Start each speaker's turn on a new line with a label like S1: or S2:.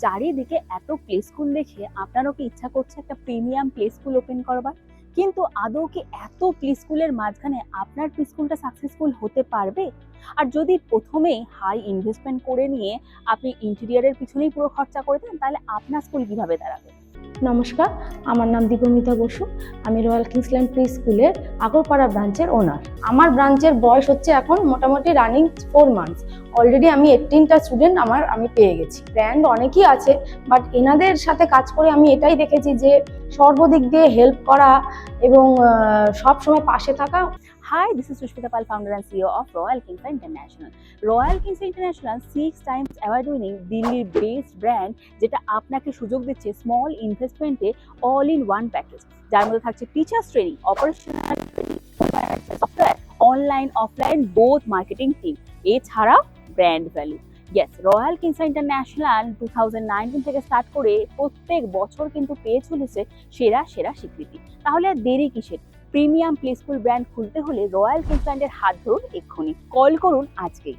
S1: চারিদিকে এত play school দেখে আপনারও কি ইচ্ছা করছে একটা প্রিমিয়াম প্লে স্কুল ওপেন করবার? কিন্তু আদৌ কি এত প্লে স্কুলের মাঝখানে আপনার প্লে স্কুলটা সাকসেসফুল হতে পারবে? আর যদি প্রথমেই হাই ইনভেস্টমেন্ট করে নিয়ে আপনি ইন্টেরিয়ারের পিছনেই পুরো খরচা করে দেন, তাহলে আপনার স্কুল কিভাবে দাঁড়াবে?
S2: নমস্কার, আমার নাম দীপমিতা বসু। আমি রয়্যাল কিংসল্যান্ড প্রি স্কুলের আগরপাড়া ব্রাঞ্চের ওনার। আমার ব্রাঞ্চের বয়স হচ্ছে এখন মোটামুটি রানিং 4 মান্থস। অলরেডি আমি 18টা স্টুডেন্ট আমি পেয়ে গেছি। ব্র্যান্ড অনেকই আছে, বাট এনাদের সাথে কাজ করে আমি এটাই দেখেছি যে সর্বদিক দিয়ে হেল্প করা এবং সব সময় পাশে থাকা।
S1: Hi, this is Sushmita Pal, founder and CEO of Royal Kingsley International. Royal Kingsley International 6 times award winning দিল্লির বেস্ট ব্র্যান্ড, যেটা আপনাকে সুযোগ দিচ্ছে স্মল ইনভেস্টমেন্টে অল ইন ওয়ান প্যাকেজ, যার মধ্যে থাকছে teachers training, operational training, software, online offline both marketing team, এছাড়াও brand value. Yes, royal kingsley international 2019 থেকে স্টার্ট করে প্রত্যেক বছর কিন্তু পেয়ে চলেছে সেরা সেরা স্বীকৃতি। তাহলে আর দেরি কিসের? প্রিমিয়াম প্লে স্কুল ব্র্যান্ড খুলতে হলে রয়্যাল কিংসল্যান্ডের হাত ধরুন, এক্ষুনি কল করুন আজকেই।